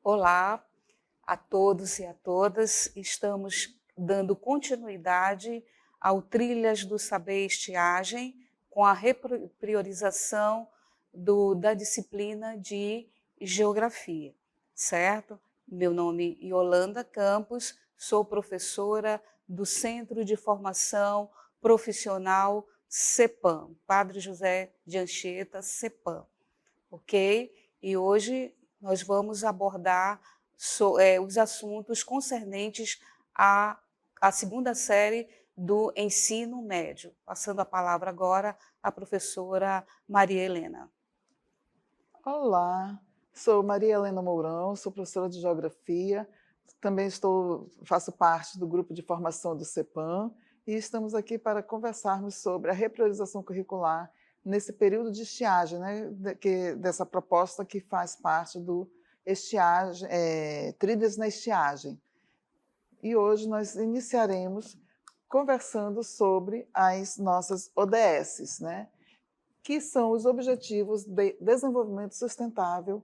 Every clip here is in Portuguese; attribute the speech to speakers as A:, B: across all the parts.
A: Olá a todos e a todas. Estamos dando continuidade ao Trilhas do Saber Estiagem, com a repriorização da disciplina de Geografia, certo? Meu nome é Yolanda Campos, sou professora do Centro de Formação Profissional CEPAM, Padre José de Anchieta, CEPAM, ok? E hoje nós vamos abordar os assuntos concernentes à segunda série do ensino médio. Passando a palavra agora à professora Maria Helena.
B: Olá, sou Maria Helena Mourão, sou professora de Geografia, também faço parte do grupo de formação do CEPAM e estamos aqui para conversarmos sobre a repriorização curricular nesse período de estiagem, né, dessa proposta que faz parte do estiagem, Trilhas na Estiagem. E hoje nós iniciaremos conversando sobre as nossas ODSs, né, que são os Objetivos de Desenvolvimento Sustentável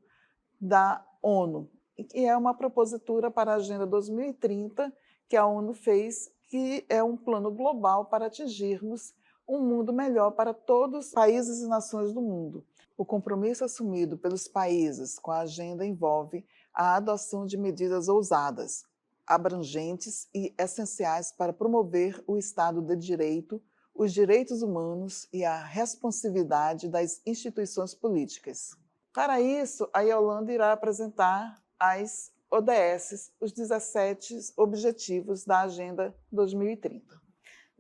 B: da ONU, que é uma propositura para a Agenda 2030 que a ONU fez, que é um plano global para atingirmos um mundo melhor para todos os países e nações do mundo. O compromisso assumido pelos países com a agenda envolve a adoção de medidas ousadas, abrangentes e essenciais para promover o Estado de Direito, os direitos humanos e a responsividade das instituições políticas. Para isso, a Yolanda irá apresentar as ODSs, os 17 Objetivos da Agenda 2030.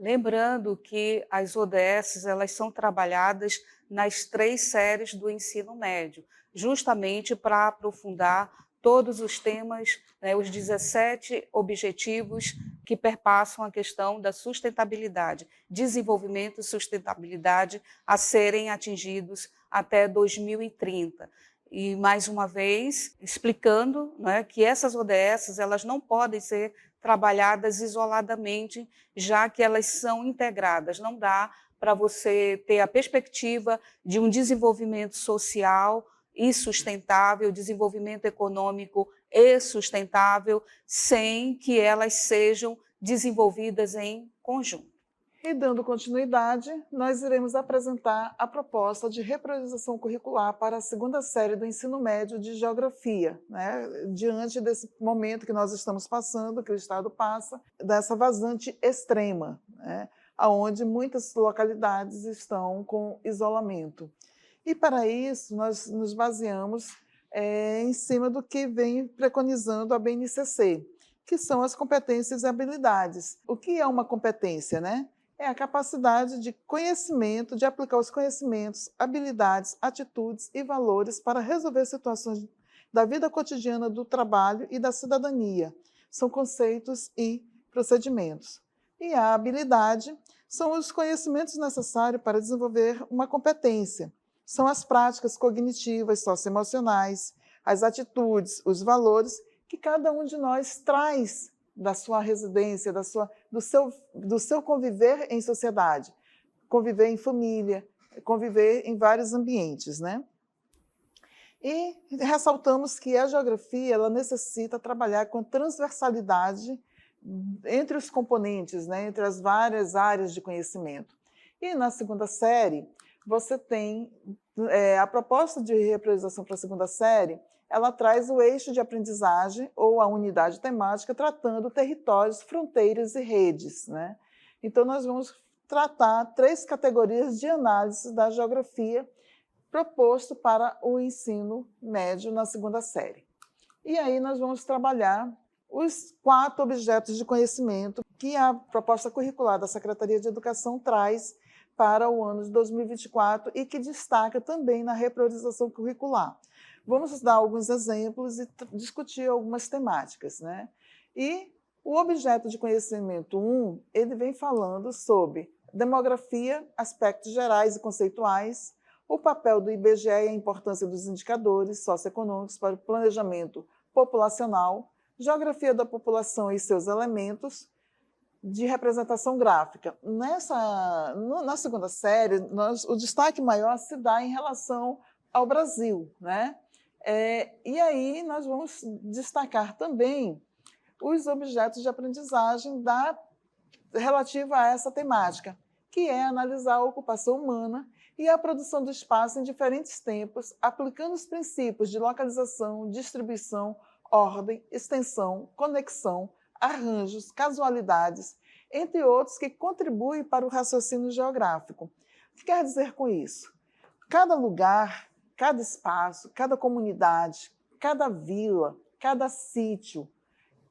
A: Lembrando que as ODSs elas são trabalhadas nas 3 séries do ensino médio, justamente para aprofundar todos os temas, né, os 17 objetivos que perpassam a questão da sustentabilidade, desenvolvimento e sustentabilidade a serem atingidos até 2030. E, mais uma vez, explicando, né, que essas ODSs elas não podem ser trabalhadas isoladamente, já que elas são integradas. Não dá para você ter a perspectiva de um desenvolvimento social e sustentável, desenvolvimento econômico e sustentável, sem que elas sejam desenvolvidas em conjunto.
B: E dando continuidade, nós iremos apresentar a proposta de repriorização curricular para a segunda série do ensino médio de Geografia, né? Diante desse momento que nós estamos passando, que o Estado passa, dessa vazante extrema, né? Onde muitas localidades estão com isolamento. E para isso, nós nos baseamos em cima do que vem preconizando a BNCC, que são as competências e habilidades. O que é uma competência, né? É a capacidade de conhecimento, de aplicar os conhecimentos, habilidades, atitudes e valores para resolver situações da vida cotidiana, do trabalho e da cidadania. São conceitos e procedimentos. E a habilidade são os conhecimentos necessários para desenvolver uma competência. São as práticas cognitivas, socioemocionais, as atitudes, os valores que cada um de nós traz da sua residência, do seu conviver em sociedade, conviver em família, conviver em vários ambientes, né? E ressaltamos que a geografia ela necessita trabalhar com transversalidade entre os componentes, né? Entre as várias áreas de conhecimento. E na segunda série, você tem a proposta de repriorização para a segunda série, ela traz o eixo de aprendizagem ou a unidade temática tratando territórios, fronteiras e redes, né? Então, nós vamos tratar 3 categorias de análise da geografia proposto para o ensino médio na segunda série. E aí nós vamos trabalhar os 4 objetos de conhecimento que a proposta curricular da Secretaria de Educação traz para o ano de 2024 e que destaca também na repriorização curricular. Vamos dar alguns exemplos e discutir algumas temáticas, né? E o objeto de conhecimento 1, ele vem falando sobre demografia, aspectos gerais e conceituais, o papel do IBGE e a importância dos indicadores socioeconômicos para o planejamento populacional, geografia da população e seus elementos de representação gráfica. Na segunda série, o destaque maior se dá em relação ao Brasil, né? E aí nós vamos destacar também os objetos de aprendizagem relativa a essa temática, que é analisar a ocupação humana e a produção do espaço em diferentes tempos, aplicando os princípios de localização, distribuição, ordem, extensão, conexão, arranjos, casualidades, entre outros que contribuem para o raciocínio geográfico. O que quer dizer com isso? Cada lugar, cada espaço, cada comunidade, cada vila, cada sítio,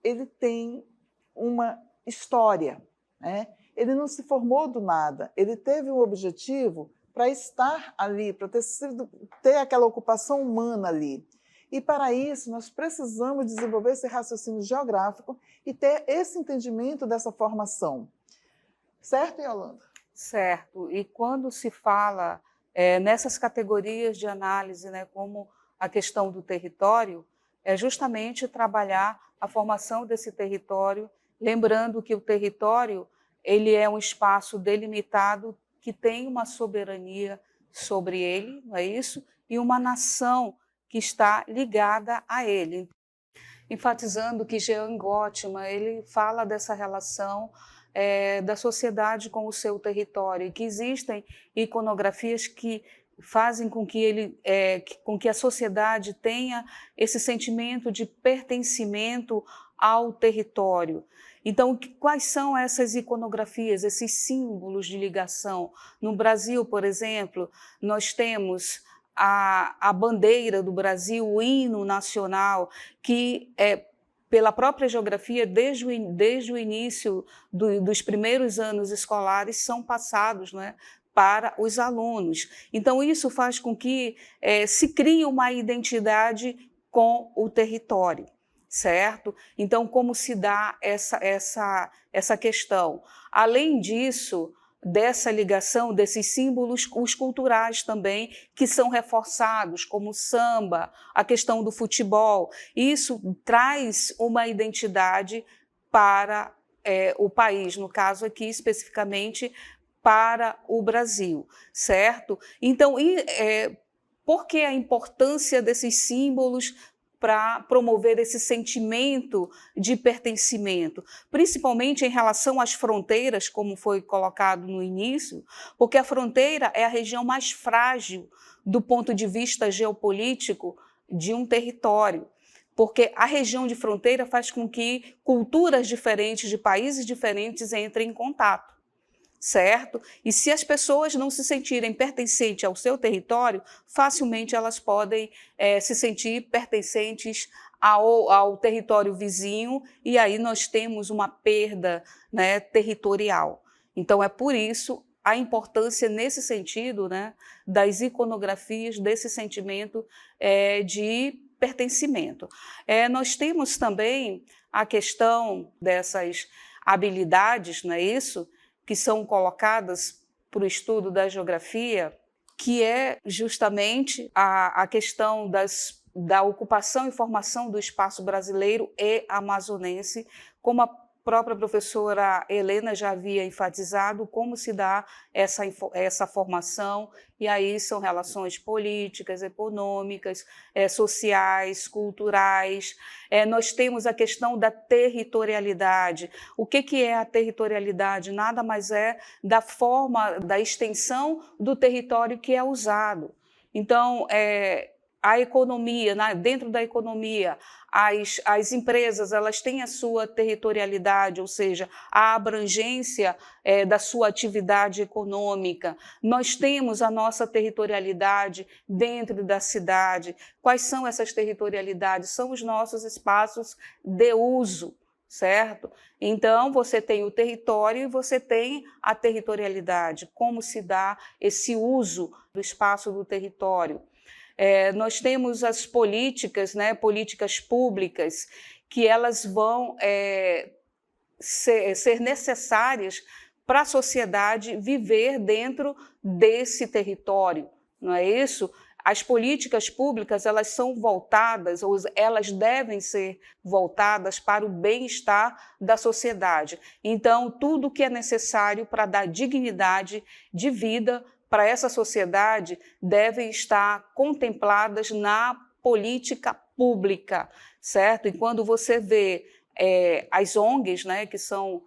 B: ele tem uma história, né? Ele não se formou do nada, ele teve um objetivo para estar ali, para ter aquela ocupação humana ali. E para isso nós precisamos desenvolver esse raciocínio geográfico e ter esse entendimento dessa formação. Certo, Yolanda?
A: Certo. E quando se fala nessas categorias de análise, né, como a questão do território, é justamente trabalhar a formação desse território, lembrando que o território ele é um espaço delimitado que tem uma soberania sobre ele, não é isso? E uma nação que está ligada a ele. Enfatizando que Jean Gottman ele fala dessa relação da sociedade com o seu território, e que existem iconografias que fazem com que a sociedade tenha esse sentimento de pertencimento ao território. Então, quais são essas iconografias, esses símbolos de ligação? No Brasil, por exemplo, nós temos a bandeira do Brasil, o hino nacional, que pela própria geografia, desde o início dos primeiros anos escolares, são passados, né, para os alunos. Então, isso faz com que se crie uma identidade com o território, certo? Então, como se dá essa questão? Além disso, dessa ligação, desses símbolos, os culturais também, que são reforçados, como o samba, a questão do futebol. Isso traz uma identidade para o país, no caso aqui especificamente para o Brasil, certo? Então, por que a importância desses símbolos para promover esse sentimento de pertencimento, principalmente em relação às fronteiras, como foi colocado no início, porque a fronteira é a região mais frágil do ponto de vista geopolítico de um território, porque a região de fronteira faz com que culturas diferentes de países diferentes entrem em contato. Certo? E se as pessoas não se sentirem pertencentes ao seu território, facilmente elas podem se sentir pertencentes ao território vizinho, e aí nós temos uma perda, né, territorial. Então, é por isso a importância nesse sentido, né, das iconografias, desse sentimento de pertencimento. Nós temos também a questão dessas habilidades, não é isso? Que são colocadas para o estudo da geografia, que é justamente a questão da ocupação e formação do espaço brasileiro e amazonense, como a própria professora Helena já havia enfatizado, como se dá essa formação, e aí são relações políticas, econômicas, sociais, culturais. Nós temos a questão da territorialidade. O que é a territorialidade? Nada mais é da forma, da extensão do território que é usado. Então, a economia, dentro da economia, as empresas elas têm a sua territorialidade, ou seja, a abrangência da sua atividade econômica. Nós temos a nossa territorialidade dentro da cidade. Quais são essas territorialidades? São os nossos espaços de uso, certo? Então, você tem o território e você tem a territorialidade. Como se dá esse uso do espaço do território? Nós temos as políticas, né, políticas públicas, que elas vão ser necessárias para a sociedade viver dentro desse território, não é isso? As políticas públicas elas são voltadas, ou elas devem ser voltadas para o bem-estar da sociedade. Então, tudo que é necessário para dar dignidade de vida para essa sociedade devem estar contempladas na política pública, certo? E quando você vê as ONGs, né, que são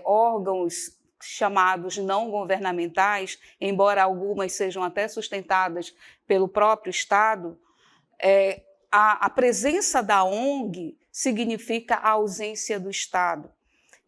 A: órgãos chamados não governamentais, embora algumas sejam até sustentadas pelo próprio Estado, a presença da ONG significa a ausência do Estado.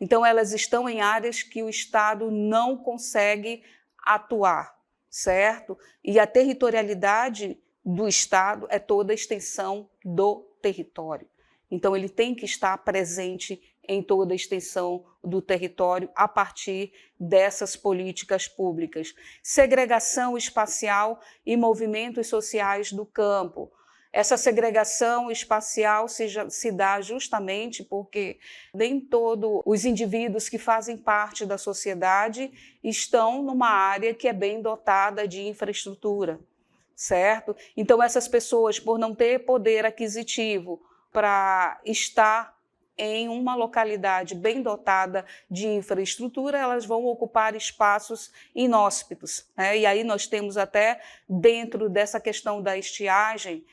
A: Então, elas estão em áreas que o Estado não consegue atuar, certo? E a territorialidade do Estado é toda a extensão do território. Então, ele tem que estar presente em toda a extensão do território a partir dessas políticas públicas. Segregação espacial e movimentos sociais do campo. Essa segregação espacial se dá justamente porque nem todos os indivíduos que fazem parte da sociedade estão numa área que é bem dotada de infraestrutura, certo? Então, essas pessoas, por não ter poder aquisitivo para estar em uma localidade bem dotada de infraestrutura, elas vão ocupar espaços inóspitos, né? E aí nós temos até, dentro dessa questão da estiagem,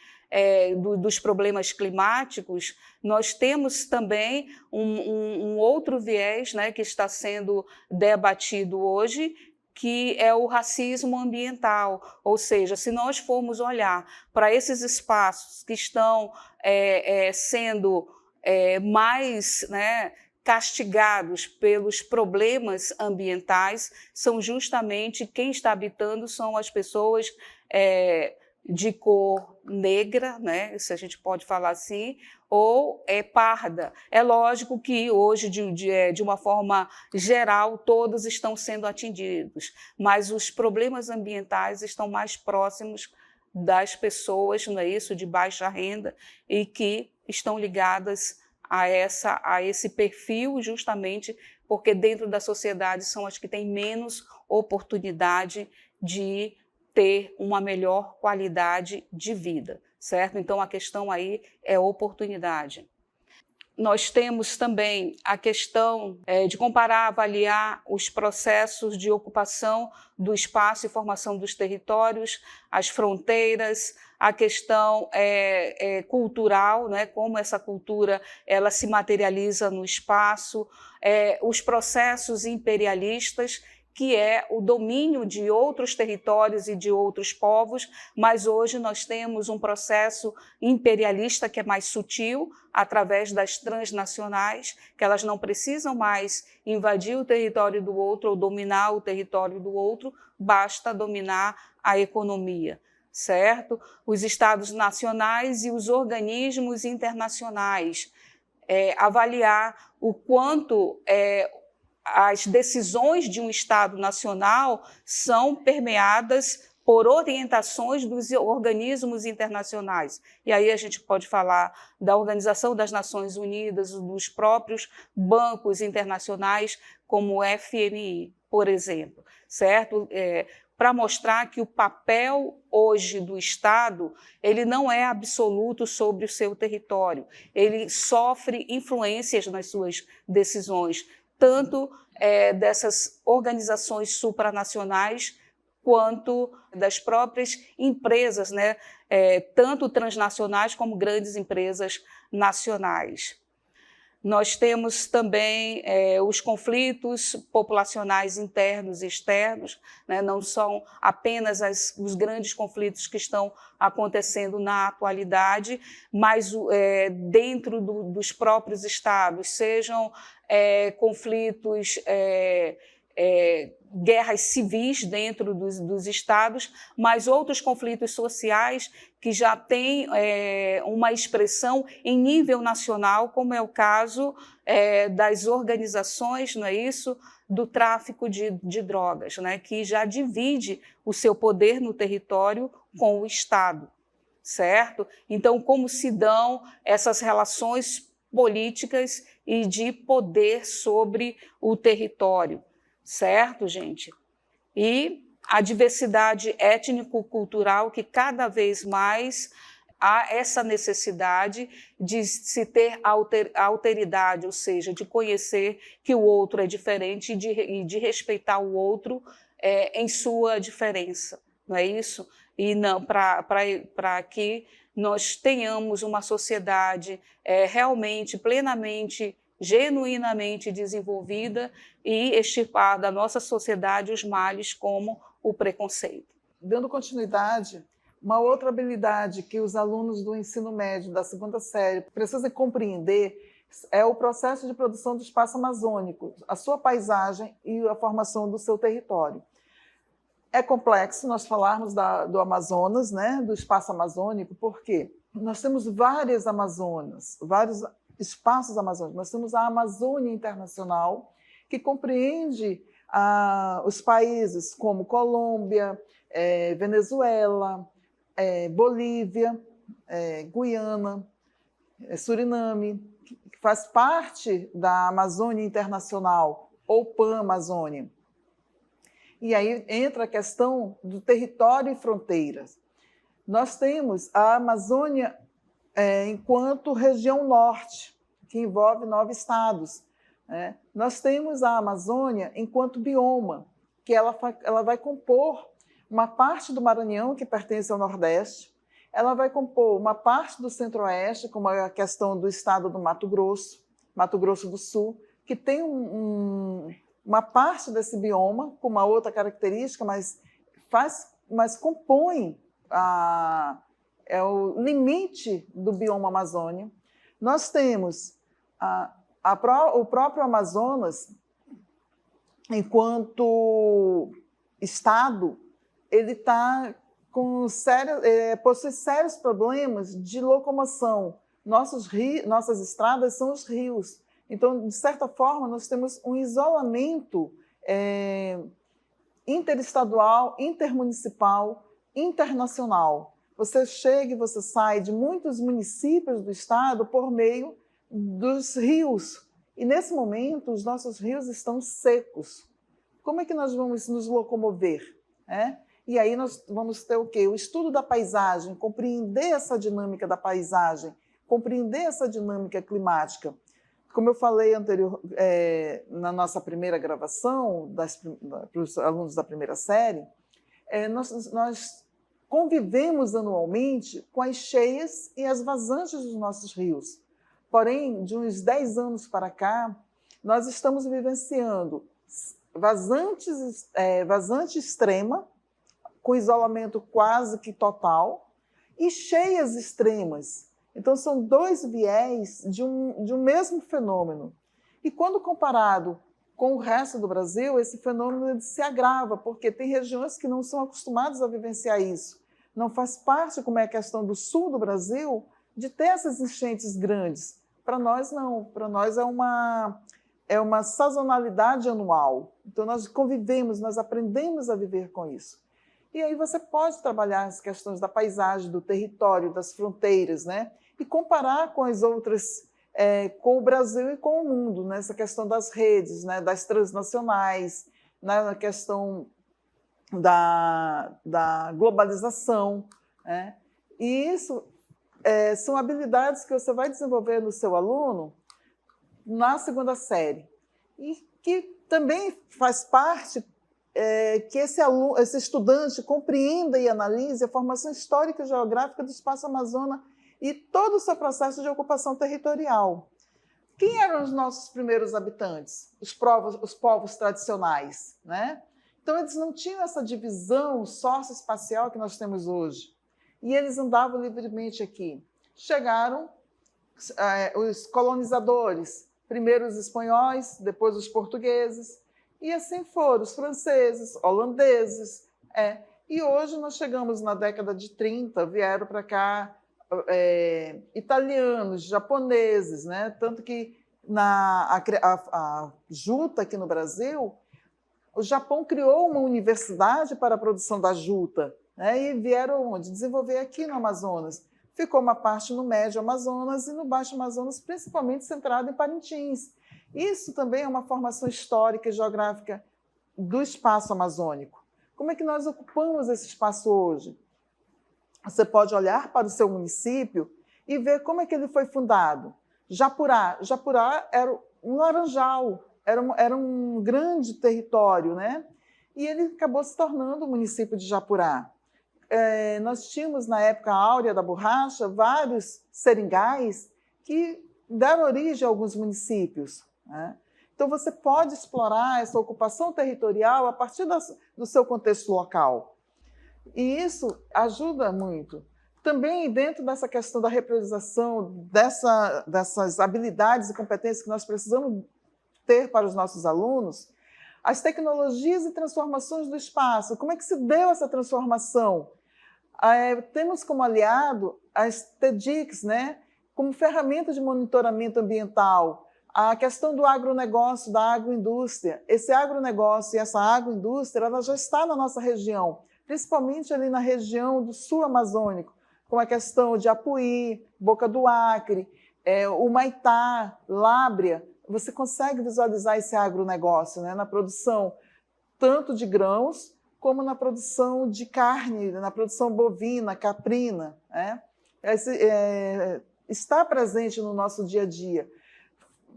A: dos problemas climáticos, nós temos também um outro viés, né, que está sendo debatido hoje, que é o racismo ambiental. Ou seja, se nós formos olhar para esses espaços que estão sendo mais, né, castigados pelos problemas ambientais, são justamente quem está habitando são as pessoas de cor negra, né, se a gente pode falar assim, ou parda. É lógico que hoje, de uma forma geral, todos estão sendo atingidos, mas os problemas ambientais estão mais próximos das pessoas, não é isso, de baixa renda, e que estão ligadas a esse perfil justamente porque dentro da sociedade são as que têm menos oportunidade de ter uma melhor qualidade de vida, certo? Então, a questão aí é oportunidade. Nós temos também a questão de comparar, avaliar os processos de ocupação do espaço e formação dos territórios, as fronteiras, a questão cultural, né? Como essa cultura ela se materializa no espaço, os processos imperialistas, que é o domínio de outros territórios e de outros povos, mas hoje nós temos um processo imperialista que é mais sutil, através das transnacionais, que elas não precisam mais invadir o território do outro ou dominar o território do outro, basta dominar a economia, certo? Os estados nacionais e os organismos internacionais, avaliar o quanto as decisões de um Estado nacional são permeadas por orientações dos organismos internacionais. E aí a gente pode falar da Organização das Nações Unidas, dos próprios bancos internacionais, como o FMI, por exemplo, certo? Para mostrar que o papel hoje do Estado ele não é absoluto sobre o seu território, ele sofre influências nas suas decisões, tanto dessas organizações supranacionais quanto das próprias empresas, né? Tanto transnacionais como grandes empresas nacionais. Nós temos também os conflitos populacionais internos e externos, né? Não são apenas os grandes conflitos que estão acontecendo na atualidade, mas dentro dos próprios estados, sejam conflitos, guerras civis dentro dos estados, mas outros conflitos sociais que já têm uma expressão em nível nacional, como é o caso das organizações, não é isso, do tráfico de drogas, né, que já divide o seu poder no território com o Estado, certo? Então, como se dão essas relações políticas e de poder sobre o território, certo, gente? E a diversidade étnico-cultural, que cada vez mais há essa necessidade de se ter alteridade, ou seja, de conhecer que o outro é diferente e de respeitar o outro em sua diferença, não é isso? E não para que nós tenhamos uma sociedade realmente, plenamente, genuinamente desenvolvida e extirpar da nossa sociedade os males como o preconceito.
B: Dando continuidade, uma outra habilidade que os alunos do ensino médio da segunda série precisam compreender é o processo de produção do espaço amazônico, a sua paisagem e a formação do seu território. É complexo nós falarmos do Amazonas, né, do espaço amazônico, porque nós temos várias Amazonas, vários espaços amazônicos. Nós temos a Amazônia Internacional, que compreende os países como Colômbia, Venezuela, Bolívia, Guiana, Suriname, que faz parte da Amazônia Internacional, ou Pan-Amazônia. E aí entra a questão do território e fronteiras. Nós temos a Amazônia enquanto região norte, que envolve 9 estados. Nós temos a Amazônia enquanto bioma, que ela vai compor uma parte do Maranhão, que pertence ao Nordeste, ela vai compor uma parte do Centro-Oeste, como a questão do estado do Mato Grosso do Sul, que tem uma parte desse bioma, com uma outra característica, mas compõe o limite do bioma Amazônia. Nós temos o próprio Amazonas, enquanto estado, ele possui sérios problemas de locomoção. Nossas estradas são os rios. Então, de certa forma, nós temos um isolamento interestadual, intermunicipal, internacional. Você chega e você sai de muitos municípios do estado por meio dos rios. E, nesse momento, os nossos rios estão secos. Como é que nós vamos nos locomover? E aí nós vamos ter o quê? O estudo da paisagem, compreender essa dinâmica da paisagem, compreender essa dinâmica climática. Como eu falei na nossa primeira gravação, para os alunos da primeira série, nós convivemos anualmente com as cheias e as vazantes dos nossos rios. Porém, de uns 10 anos para cá, nós estamos vivenciando vazante extrema, com isolamento quase que total, e cheias extremas. Então, são 2 viés de um mesmo fenômeno. E quando comparado com o resto do Brasil, esse fenômeno se agrava, porque tem regiões que não são acostumadas a vivenciar isso. Não faz parte, como é a questão do sul do Brasil, de ter essas enchentes grandes. Para nós, não. Para nós é uma sazonalidade anual. Então, nós convivemos, nós aprendemos a viver com isso. E aí você pode trabalhar as questões da paisagem, do território, das fronteiras, né? E comparar com as outras, com o Brasil e com o mundo, nessa questão das redes, né? Das transnacionais, na questão da globalização. Né? E isso são habilidades que você vai desenvolver no seu aluno na segunda série. E que também faz parte que esse estudante compreenda e analise a formação histórica e geográfica do espaço Amazônia e todo o seu processo de ocupação territorial. Quem eram os nossos primeiros habitantes? Os povos tradicionais, né? Então, eles não tinham essa divisão socioespacial que nós temos hoje. E eles andavam livremente aqui. Chegaram os colonizadores, primeiro os espanhóis, depois os portugueses, e assim foram, os franceses, holandeses. E hoje nós chegamos na década de 30, vieram para cá italianos, japoneses, né? Tanto que a juta aqui no Brasil, o Japão criou uma universidade para a produção da juta, né? E vieram onde? Desenvolver aqui no Amazonas. Ficou uma parte no Médio Amazonas e no Baixo Amazonas, principalmente centrada em Parintins. Isso também é uma formação histórica e geográfica do espaço amazônico. Como é que nós ocupamos esse espaço hoje? Você pode olhar para o seu município e ver como é que ele foi fundado. Japurá era um laranjal, era um grande território, né? E ele acabou se tornando o município de Japurá. nós tínhamos, na época áurea da borracha, vários seringais que deram origem a alguns municípios, né? Então, você pode explorar essa ocupação territorial a partir do seu contexto local. E isso ajuda muito. Também, dentro dessa questão da repriorização dessas habilidades e competências que nós precisamos ter para os nossos alunos, as tecnologias e transformações do espaço. Como é que se deu essa transformação? Temos como aliado as TEDx, né, como ferramenta de monitoramento ambiental, a questão do agronegócio, da agroindústria. Esse agronegócio e essa agroindústria, ela já está na nossa região, principalmente ali na região do sul amazônico, com a questão de Apuí, Boca do Acre, Humaitá, Lábrea. Você consegue visualizar esse agronegócio, né, na produção tanto de grãos, como na produção de carne, na produção bovina, caprina, né? Está presente no nosso dia a dia.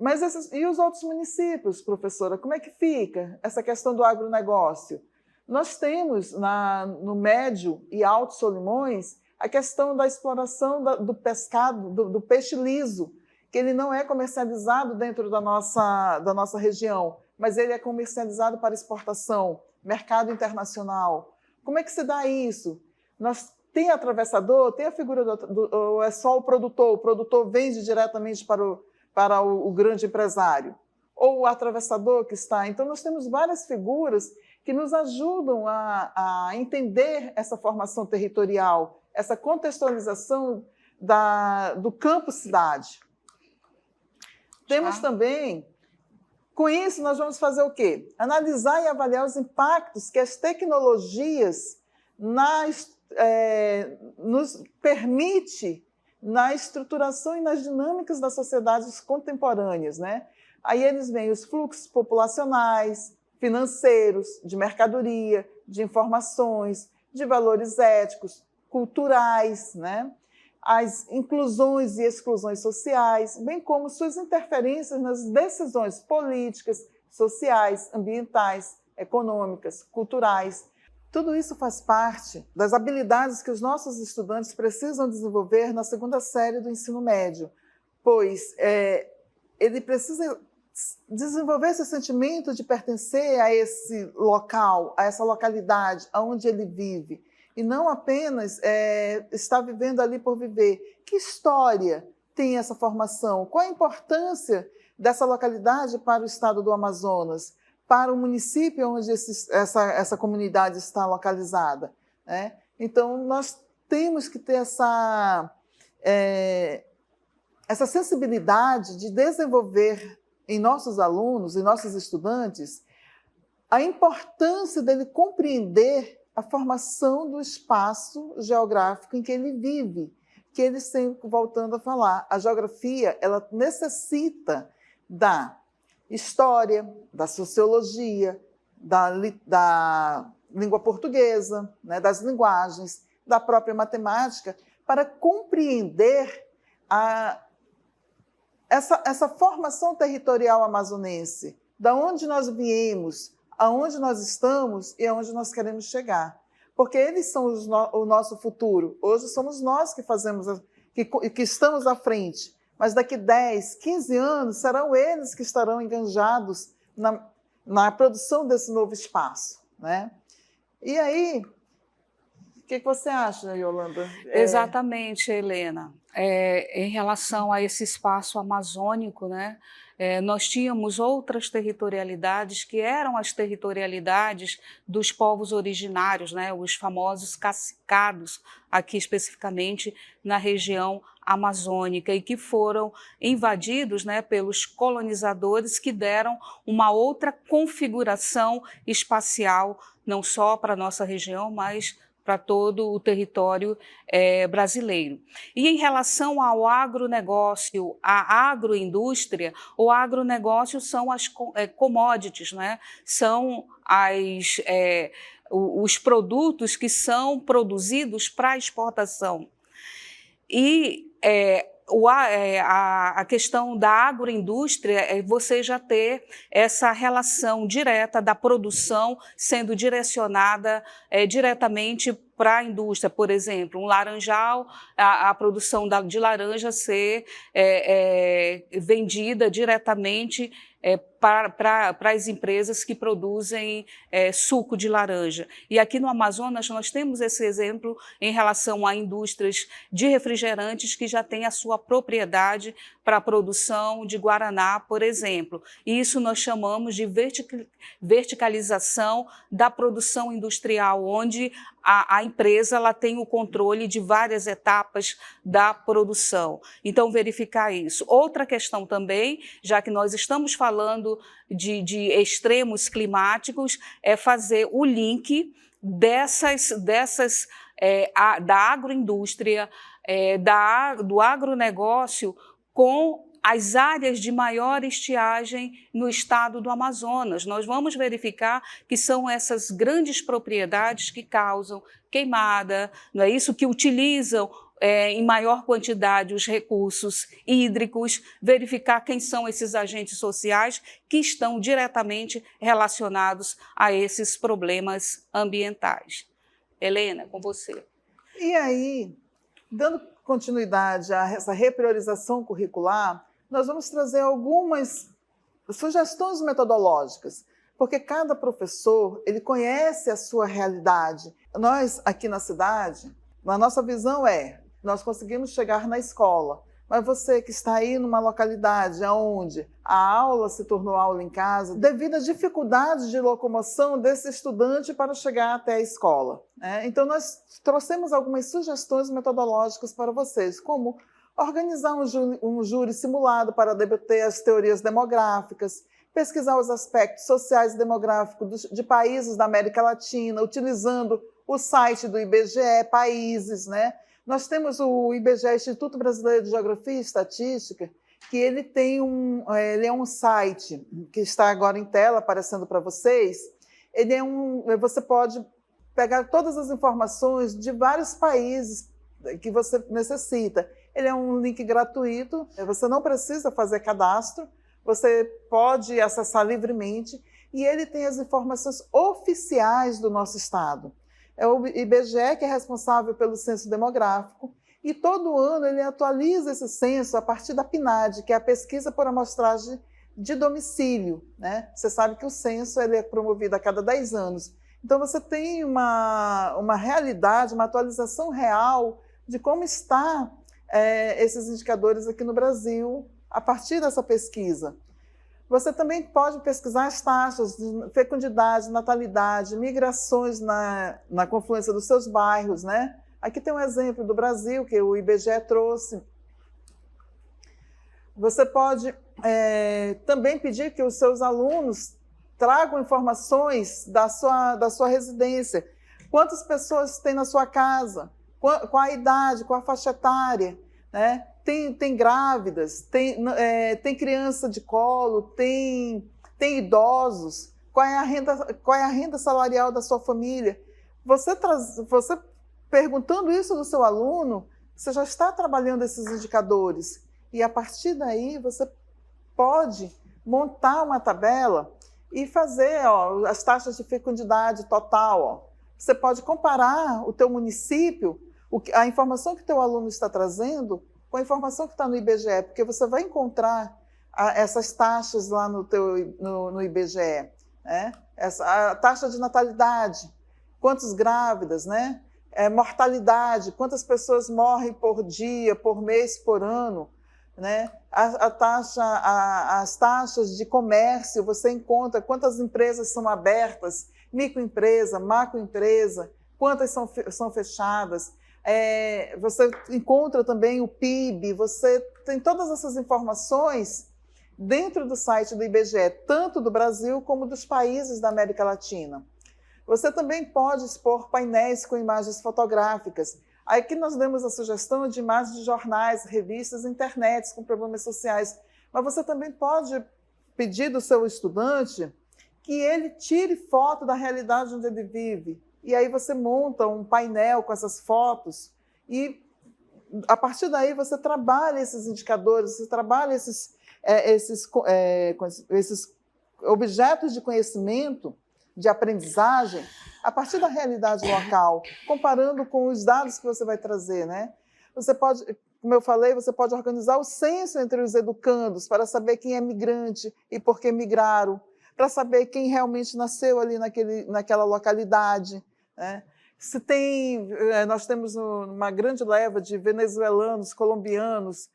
B: Mas e os outros municípios, professora, como é que fica essa questão do agronegócio? Nós temos no Médio e Alto Solimões a questão da exploração do pescado, do peixe liso, que ele não é comercializado dentro da nossa região, mas ele é comercializado para exportação, mercado internacional. Como é que se dá isso? Tem atravessador, tem a figura ou é só o produtor vende diretamente para o grande empresário, ou o atravessador que está. Então, nós temos várias figuras que nos ajudam a entender essa formação territorial, essa contextualização do campo-cidade. Temos também, com isso, nós vamos fazer o quê? Analisar e avaliar os impactos que as tecnologias nos permite na estruturação e nas dinâmicas das sociedades contemporâneas, né? Aí eles veem os fluxos populacionais, financeiros, de mercadoria, de informações, de valores éticos, culturais, né? As inclusões e exclusões sociais, bem como suas interferências nas decisões políticas, sociais, ambientais, econômicas, culturais. Tudo isso faz parte das habilidades que os nossos estudantes precisam desenvolver na segunda série do ensino médio, pois ele precisa desenvolver esse sentimento de pertencer a esse local, a essa localidade, aonde ele vive, e não apenas estar vivendo ali por viver. Que história tem essa formação? Qual a importância dessa localidade para o estado do Amazonas, para o município onde essa comunidade está localizada, né? Então, nós temos que ter essa sensibilidade de desenvolver em nossos alunos, em nossos estudantes, a importância dele compreender a formação do espaço geográfico em que ele vive, que ele sempre, voltando a falar, a geografia, ela necessita da história, da sociologia, da língua portuguesa, né, das linguagens, da própria matemática, para compreender essa formação territorial amazonense, da onde nós viemos, aonde nós estamos e aonde nós queremos chegar. Porque eles são o nosso futuro. Hoje somos nós que que estamos à frente. Mas daqui 10, 15 anos, serão eles que estarão enganjados na produção desse novo espaço, né? E aí, o que você acha, Yolanda?
A: Exatamente, Helena. Em relação a esse espaço amazônico, né, nós tínhamos outras territorialidades que eram as territorialidades dos povos originários, né, os famosos cacicados, aqui especificamente na região amazônica, e que foram invadidos, né, pelos colonizadores que deram uma outra configuração espacial, não só para a nossa região, mas para todo o território brasileiro. E em relação ao agronegócio, à agroindústria, o agronegócio são as commodities, né? São os produtos que são produzidos para exportação. E a questão da agroindústria é você já ter essa relação direta da produção sendo direcionada diretamente para a indústria, por exemplo, um laranjal, a produção de laranja ser vendida diretamente para as empresas que produzem suco de laranja. E aqui no Amazonas nós temos esse exemplo em relação a indústrias de refrigerantes que já têm a sua propriedade para a produção de guaraná, por exemplo. E isso nós chamamos de verticalização da produção industrial, onde a empresa ela tem o controle de várias etapas da produção. Então, verificar isso. Outra questão também, já que nós estamos falando de extremos climáticos, é fazer o link da agroindústria, do agronegócio com as áreas de maior estiagem no estado do Amazonas. Nós vamos verificar que são essas grandes propriedades que causam queimada, não é isso? Que utilizam em maior quantidade os recursos hídricos, verificar quem são esses agentes sociais que estão diretamente relacionados a esses problemas ambientais. Helena, com você.
B: E aí, dando continuidade a essa repriorização curricular, nós vamos trazer algumas sugestões metodológicas, porque cada professor ele conhece a sua realidade. Nós, aqui na cidade, a nossa visão nós conseguimos chegar na escola, mas você que está aí numa localidade onde a aula se tornou aula em casa, devido à dificuldade de locomoção desse estudante para chegar até a escola, né? Então, nós trouxemos algumas sugestões metodológicas para vocês, como organizar um júri simulado para debater as teorias demográficas, pesquisar os aspectos sociais e demográficos de países da América Latina, utilizando o site do IBGE, países, né? Nós temos o IBGE, Instituto Brasileiro de Geografia e Estatística, que ele é um site que está agora em tela, aparecendo para vocês. Você pode pegar todas as informações de vários países que você necessita. Ele é um link gratuito, você não precisa fazer cadastro, você pode acessar livremente, e ele tem as informações oficiais do nosso estado. É o IBGE que é responsável pelo censo demográfico, e todo ano ele atualiza esse censo a partir da PNAD, que é a pesquisa por amostragem de domicílio, né? Você sabe que o censo ele é promovido a cada 10 anos. Então você tem uma realidade, uma atualização real de como está esses indicadores aqui no Brasil a partir dessa pesquisa. Você também pode pesquisar as taxas de fecundidade, natalidade, migrações na confluência dos seus bairros, né? Aqui tem um exemplo do Brasil que o IBGE trouxe. Você pode também pedir que os seus alunos tragam informações da sua residência. Quantas pessoas tem na sua casa? Qual a idade, qual a faixa etária, né? Tem grávidas, tem criança de colo, tem idosos. Qual é a renda salarial da sua família? Você perguntando isso do seu aluno, você já está trabalhando esses indicadores. E a partir daí você pode montar uma tabela e fazer as taxas de fecundidade total. Você pode comparar o teu município, a informação que o teu aluno está trazendo, com a informação que está no IBGE, porque você vai encontrar essas taxas lá no IBGE, né? A taxa de natalidade, quantas grávidas, né? Mortalidade, quantas pessoas morrem por dia, por mês, por ano, né? As taxas de comércio, você encontra quantas empresas são abertas, microempresa, macroempresa, quantas são fechadas. Você encontra também o PIB, você tem todas essas informações dentro do site do IBGE, tanto do Brasil como dos países da América Latina. Você também pode expor painéis com imagens fotográficas. Aqui nós demos a sugestão de imagens de jornais, revistas, internet com problemas sociais, mas você também pode pedir do seu estudante que ele tire foto da realidade onde ele vive. E aí você monta um painel com essas fotos e a partir daí você trabalha esses indicadores, você trabalha esses objetos de conhecimento, de aprendizagem, a partir da realidade local, comparando com os dados que você vai trazer, né? Você pode, como eu falei, você pode organizar o censo entre os educandos para saber quem é migrante e por que migraram, para saber quem realmente nasceu ali naquela localidade, né? Se tem, nós temos uma grande leva de venezuelanos, colombianos,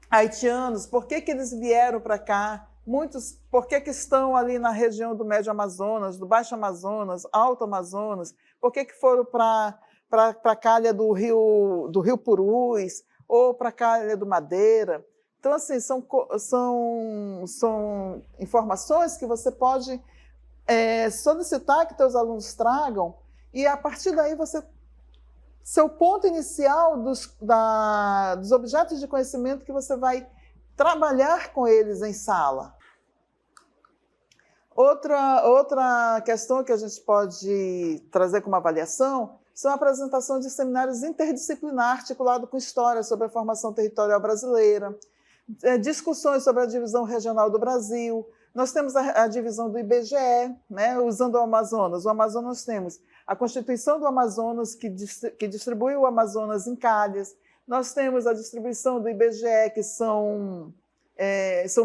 B: haitianos, por que eles vieram para cá? Muitos, por que estão ali na região do Médio Amazonas, do Baixo Amazonas, Alto Amazonas? Por que foram para a calha do Rio Purus ou para a calha do Madeira? Então, assim, são informações que você pode solicitar que teus alunos tragam e, a partir daí, seu ponto inicial dos objetos de conhecimento que você vai trabalhar com eles em sala. Outra questão que a gente pode trazer como avaliação são a apresentação de seminários interdisciplinar articulado com história sobre a formação territorial brasileira, discussões sobre a divisão regional do Brasil. Nós temos a divisão do IBGE, né, usando o Amazonas. O Amazonas temos a Constituição do Amazonas, que distribui o Amazonas em calhas. Nós temos a distribuição do IBGE, que são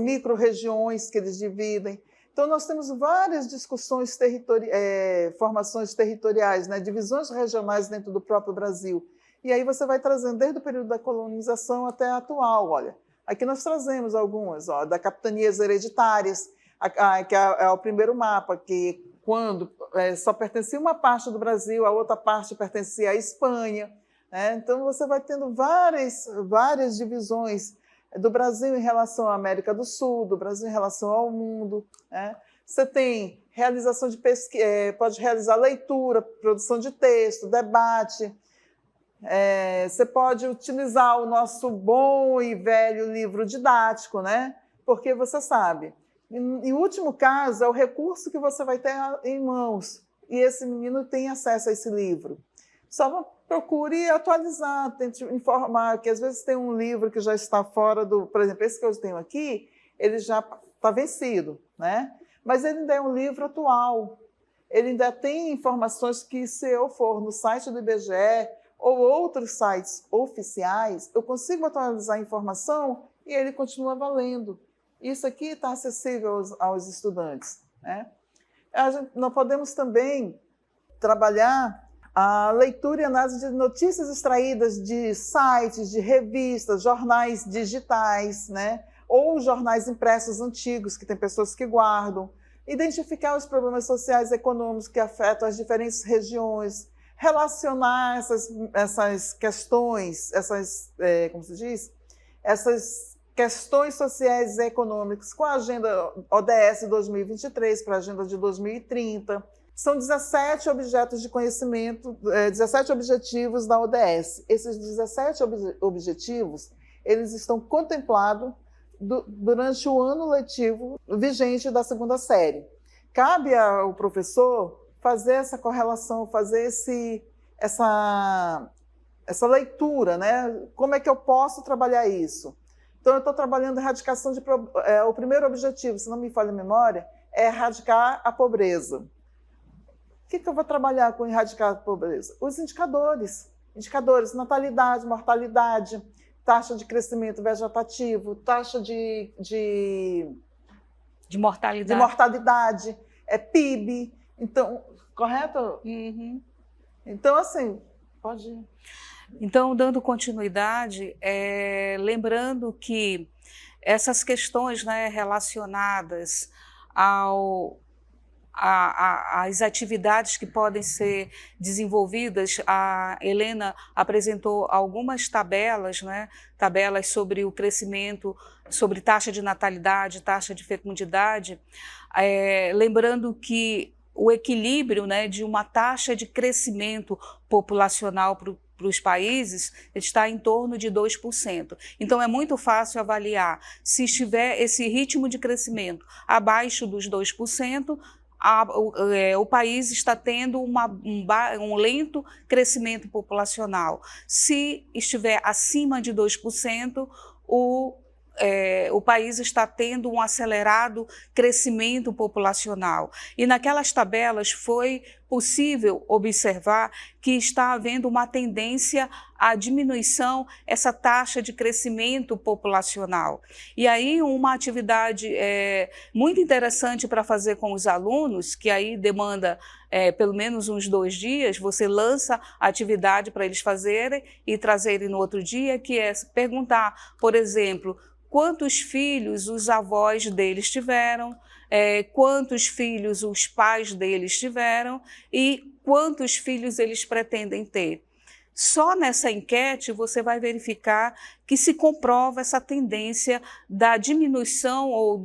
B: micro-regiões que eles dividem. Então, nós temos várias discussões, formações territoriais, né, divisões regionais dentro do próprio Brasil. E aí você vai trazendo desde o período da colonização até a atual. Olha, aqui nós trazemos algumas, da capitanias hereditárias, que é o primeiro mapa, que quando só pertencia uma parte do Brasil, a outra parte pertencia à Espanha. Né? Então, você vai tendo várias divisões do Brasil em relação à América do Sul, do Brasil em relação ao mundo. Né? Você tem realização de pesquisa, pode realizar leitura, produção de texto, debate. Você pode utilizar o nosso bom e velho livro didático, né? Porque você sabe, em último caso, é o recurso que você vai ter em mãos, e esse menino tem acesso a esse livro. Só procure atualizar, tente informar, que às vezes tem um livro que já está fora por exemplo, esse que eu tenho aqui, ele já está vencido, né? Mas ele ainda é um livro atual, ele ainda tem informações que, se eu for no site do IBGE ou outros sites oficiais, eu consigo atualizar a informação e ele continua valendo. Isso aqui está acessível aos estudantes. Né? Nós podemos também trabalhar a leitura e análise de notícias extraídas de sites, de revistas, jornais digitais, né? Ou jornais impressos antigos, que tem pessoas que guardam, identificar os problemas sociais e econômicos que afetam as diferentes regiões, relacionar essas questões, como se diz? Essas questões sociais e econômicas com a Agenda ODS 2023 para a Agenda de 2030. São 17 objetos de conhecimento, 17 objetivos da ODS. Esses 17 objetivos, eles estão contemplados durante o ano letivo vigente da segunda série. Cabe ao professor fazer essa correlação, fazer essa leitura, né? Como é que eu posso trabalhar isso? Então, eu estou trabalhando erradicação o primeiro objetivo, se não me falha a memória, é erradicar a pobreza. O que eu vou trabalhar com erradicar a pobreza? Os indicadores. Indicadores, natalidade, mortalidade, taxa de crescimento vegetativo, taxa de mortalidade, PIB. Então, correto?
A: Uhum.
B: Então, assim, pode ir.
A: Então, dando continuidade, lembrando que essas questões, né, relacionadas às atividades que podem ser desenvolvidas, a Helena apresentou algumas tabelas, né, tabelas sobre o crescimento, sobre taxa de natalidade, taxa de fecundidade, lembrando que o equilíbrio, né, de uma taxa de crescimento populacional para os países está em torno de 2%. Então, é muito fácil avaliar se estiver esse ritmo de crescimento abaixo dos 2%, o país está tendo um lento crescimento populacional. Se estiver acima de 2%, o país está tendo um acelerado crescimento populacional. E naquelas tabelas foi possível observar que está havendo uma tendência à diminuição, essa taxa de crescimento populacional. E aí uma atividade muito interessante para fazer com os alunos, que aí demanda pelo menos uns 2 dias, você lança a atividade para eles fazerem e trazerem no outro dia, que é perguntar, por exemplo, quantos filhos os avós deles tiveram, quantos filhos os pais deles tiveram e quantos filhos eles pretendem ter. Só nessa enquete você vai verificar que se comprova essa tendência da diminuição ou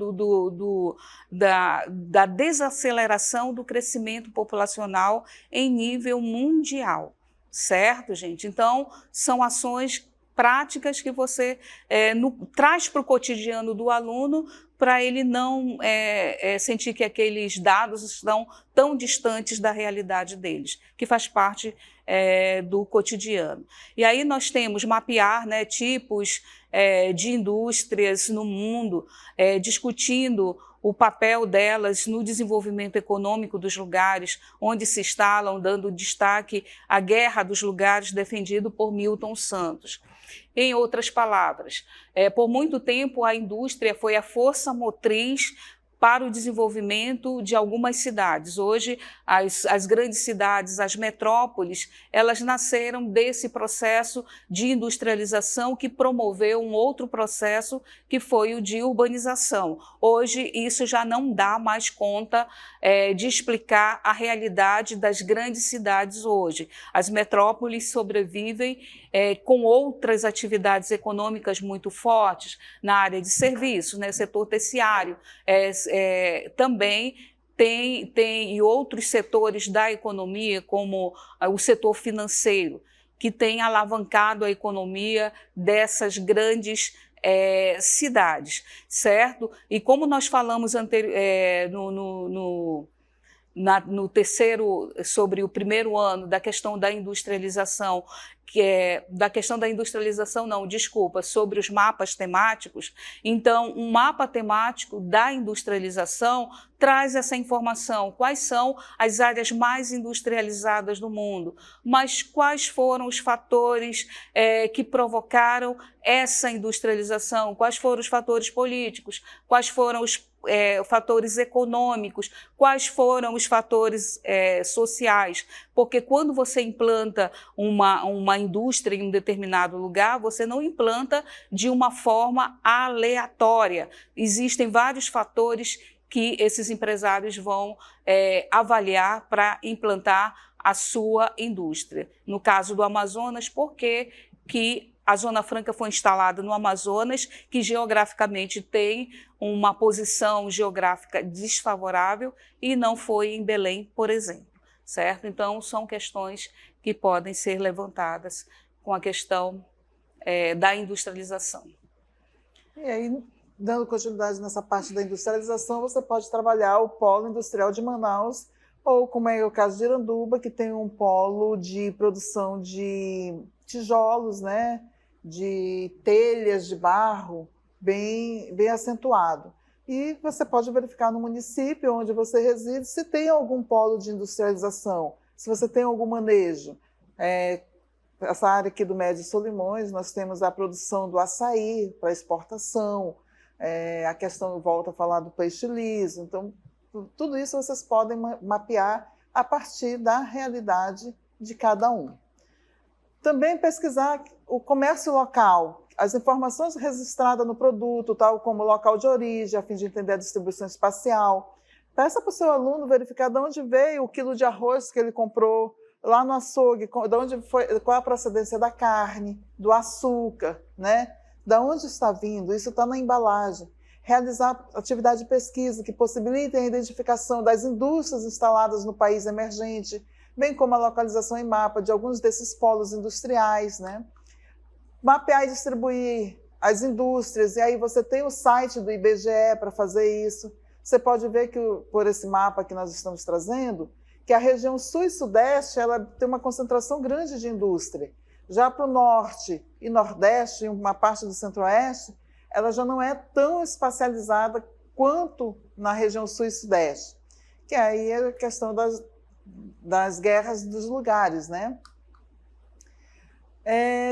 A: da desaceleração do crescimento populacional em nível mundial, certo, gente? Então, são ações práticas que você traz para o cotidiano do aluno para ele não sentir que aqueles dados estão tão distantes da realidade deles, que faz parte do cotidiano. E aí nós temos mapear, né, tipos de indústrias no mundo, discutindo o papel delas no desenvolvimento econômico dos lugares onde se instalam, dando destaque à guerra dos lugares defendido por Milton Santos. Em outras palavras, por muito tempo a indústria foi a força motriz para o desenvolvimento de algumas cidades. Hoje, as grandes cidades, as metrópoles, elas nasceram desse processo de industrialização que promoveu um outro processo que foi o de urbanização. Hoje, isso já não dá mais conta de explicar a realidade das grandes cidades hoje. As metrópoles sobrevivem com outras atividades econômicas muito fortes na área de serviços, né, setor terciário, também tem outros setores da economia, como o setor financeiro, que tem alavancado a economia dessas grandes cidades, certo? E como nós falamos no terceiro, sobre o primeiro ano, da questão da industrialização, sobre os mapas temáticos. Então, um mapa temático da industrialização traz essa informação, quais são as áreas mais industrializadas do mundo, mas quais foram os fatores que provocaram essa industrialização, quais foram os fatores políticos, quais foram os fatores econômicos, quais foram os fatores sociais, porque quando você implanta uma indústria em um determinado lugar, você não implanta de uma forma aleatória. Existem vários fatores que esses empresários vão avaliar para implantar a sua indústria. No caso do Amazonas, por que a Zona Franca foi instalada no Amazonas, que geograficamente tem uma posição geográfica desfavorável, e não foi em Belém, por exemplo, certo? Então, são questões que podem ser levantadas com a questão da industrialização.
B: E aí, dando continuidade nessa parte da industrialização, você pode trabalhar o polo industrial de Manaus, ou como é o caso de Iranduba, que tem um polo de produção de tijolos, né, de telhas de barro, bem acentuado. E você pode verificar no município onde você reside se tem algum polo de industrialização, se você tem algum manejo. Essa área aqui do Médio Solimões, nós temos a produção do açaí para exportação, a questão, volta a falar do peixe liso. Então, tudo isso vocês podem mapear a partir da realidade de cada um. Também pesquisar o comércio local, as informações registradas no produto, tal como local de origem, a fim de entender a distribuição espacial. Peça para o seu aluno verificar de onde veio o quilo de arroz que ele comprou lá no açougue, de onde foi, qual a procedência da carne, do açúcar, né? De onde está vindo, isso está na embalagem. Realizar atividade de pesquisa que possibilite a identificação das indústrias instaladas no país emergente, bem como a localização em mapa de alguns desses polos industriais, né? Mapear e distribuir as indústrias, e aí você tem o site do IBGE para fazer isso. você pode ver que, por esse mapa que nós estamos trazendo, que a região sul e sudeste ela tem uma concentração grande de indústria. Já para o norte e nordeste, e uma parte do centro-oeste, ela já não é tão espacializada quanto na região sul e sudeste, que aí é a questão das guerras dos lugares, né?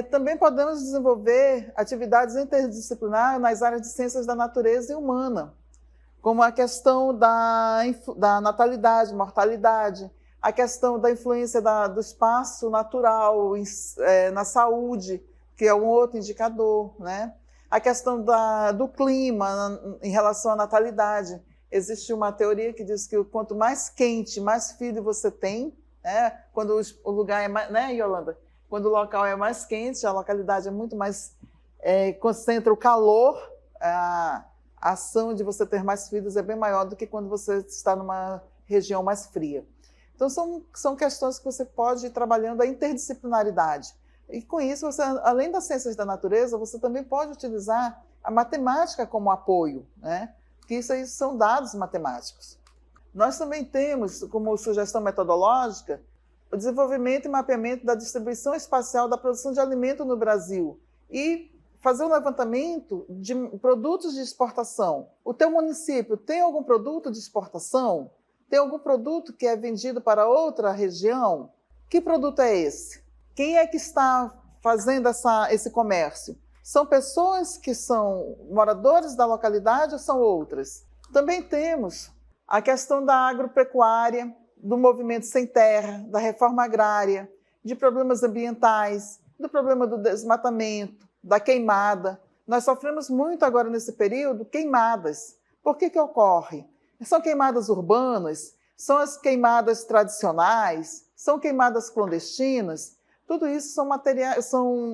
B: Também podemos desenvolver atividades interdisciplinares nas áreas de ciências da natureza e humana, como a questão da natalidade, mortalidade, a questão da influência do espaço natural na saúde, que é um outro indicador, né? A questão do clima em relação à natalidade. Existe uma teoria que diz que quanto mais quente, mais filho você tem, né? Quando o lugar é mais, né, Yolanda? Quando o local é mais quente, a localidade é muito mais concentra o calor, a ação de você ter mais filhos é bem maior do que quando você está numa região mais fria. Então, são questões que você pode ir trabalhando a interdisciplinaridade. E com isso, você, além das ciências da natureza, você também pode utilizar a matemática como apoio, né? Porque isso aí são dados matemáticos. Nós também temos, como sugestão metodológica, o desenvolvimento e mapeamento da distribuição espacial da produção de alimento no Brasil e fazer um levantamento de produtos de exportação. O teu município tem algum produto de exportação? Tem algum produto que é vendido para outra região? Que produto é esse? Quem é que está fazendo esse comércio? São pessoas que são moradores da localidade ou são outras? Também temos a questão da agropecuária, do movimento sem terra, da reforma agrária, de problemas ambientais, do problema do desmatamento, da queimada. Nós sofremos muito agora nesse período queimadas. Por que ocorre? São queimadas urbanas, são as queimadas tradicionais, são queimadas clandestinas. Tudo isso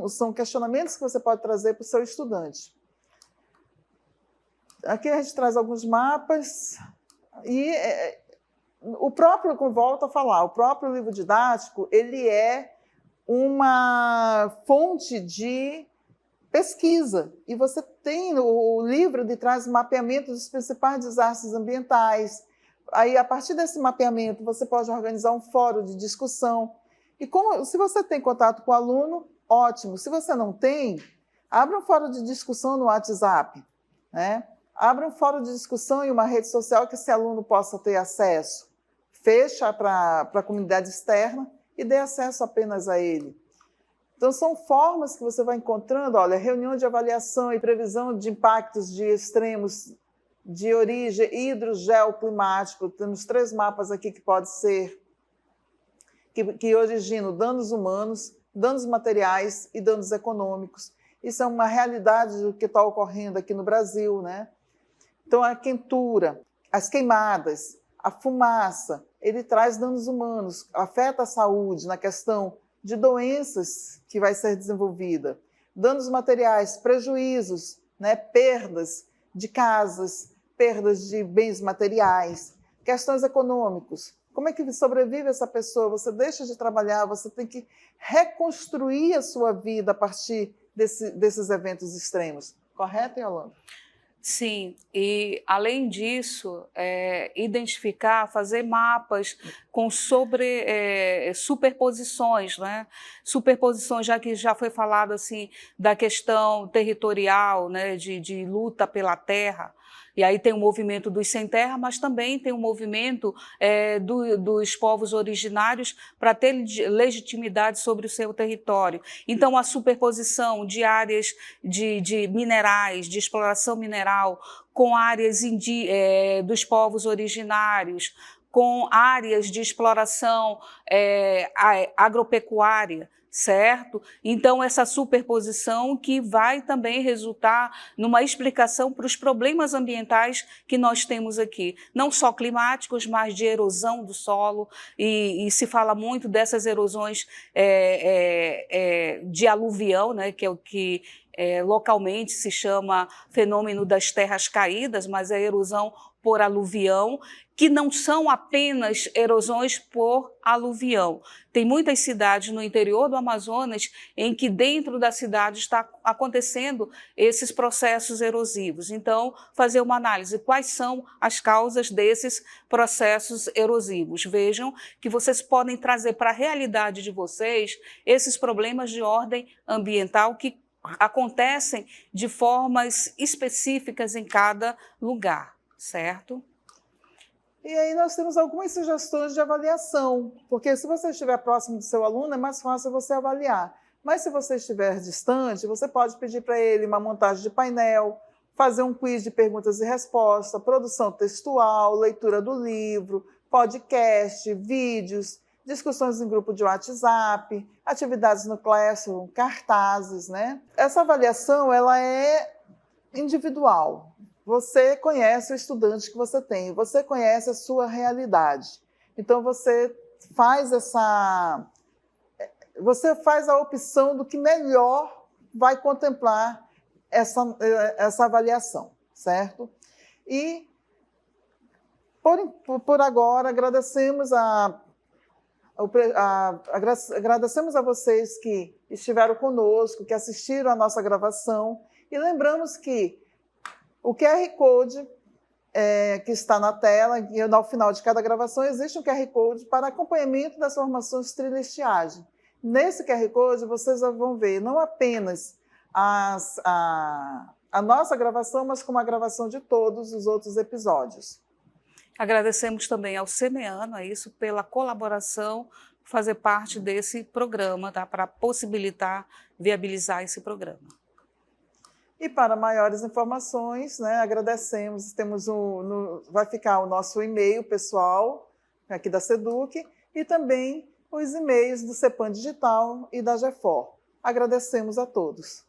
B: são questionamentos que você pode trazer para o seu estudante. Aqui a gente traz alguns mapas e o próprio, como volto a falar, o próprio livro didático, ele é uma fonte de pesquisa. E você tem o livro de traz mapeamento dos principais desastres ambientais. Aí, a partir desse mapeamento, você pode organizar um fórum de discussão. E se você tem contato com o aluno, ótimo. Se você não tem, abra um fórum de discussão no WhatsApp, né? Abra um fórum de discussão em uma rede social que esse aluno possa ter acesso. Fecha para a comunidade externa e dê acesso apenas a ele. Então, são formas que você vai encontrando, olha, reunião de avaliação e previsão de impactos de extremos de origem hidrogeoclimático. Temos 3 mapas aqui que pode ser, que originam danos humanos, danos materiais e danos econômicos. Isso é uma realidade do que está ocorrendo aqui no Brasil, né? Então, a quentura, as queimadas, a fumaça, ele traz danos humanos, afeta a saúde na questão de doenças que vai ser desenvolvida, danos materiais, prejuízos, né? Perdas de casas, perdas de bens materiais, questões econômicas. Como é que sobrevive essa pessoa? Você deixa de trabalhar, você tem que reconstruir a sua vida a partir desses eventos extremos. Correto, Yolanda?
A: Sim, e além disso, identificar, fazer mapas com superposições, né? Superposições, já que já foi falado assim, da questão territorial, né? de luta pela terra. E aí tem o movimento dos sem terra, mas também tem o movimento dos povos originários para ter legitimidade sobre o seu território. Então, a superposição de áreas de minerais, de exploração mineral, com áreas dos povos originários, com áreas de exploração agropecuária, certo? Então, essa superposição que vai também resultar numa explicação para os problemas ambientais que nós temos aqui, não só climáticos, mas de erosão do solo, e se fala muito dessas erosões de aluvião, né, que é o que localmente se chama fenômeno das terras caídas, mas é erosão por aluvião, que não são apenas erosões por aluvião. Tem muitas cidades no interior do Amazonas em que dentro da cidade está acontecendo esses processos erosivos. Então, fazer uma análise, quais são as causas desses processos erosivos. Vejam que vocês podem trazer para a realidade de vocês esses problemas de ordem ambiental que acontecem de formas específicas em cada lugar, certo?
B: E aí nós temos algumas sugestões de avaliação, porque se você estiver próximo do seu aluno, é mais fácil você avaliar. Mas se você estiver distante, você pode pedir para ele uma montagem de painel, fazer um quiz de perguntas e respostas, produção textual, leitura do livro, podcast, vídeos, discussões em grupo de WhatsApp, atividades no Classroom, cartazes, né? Essa avaliação ela é individual. Você conhece o estudante que você tem, você conhece a sua realidade. Então, você faz a opção do que melhor vai contemplar essa avaliação, certo? E, por agora, agradecemos agradecemos a vocês que estiveram conosco, que assistiram a nossa gravação, e lembramos que o QR Code que está na tela, e ao final de cada gravação existe um QR Code para acompanhamento das formações de trilha e estiagem. Nesse QR Code vocês vão ver não apenas a nossa gravação, mas como a gravação de todos os outros episódios.
A: Agradecemos também ao Semeano, pela colaboração, fazer parte desse programa, tá? Para possibilitar, viabilizar esse programa.
B: E para maiores informações, né, agradecemos, vai ficar o nosso e-mail pessoal aqui da SEDUC e também os e-mails do CEPAM Digital e da GEFOR. Agradecemos a todos.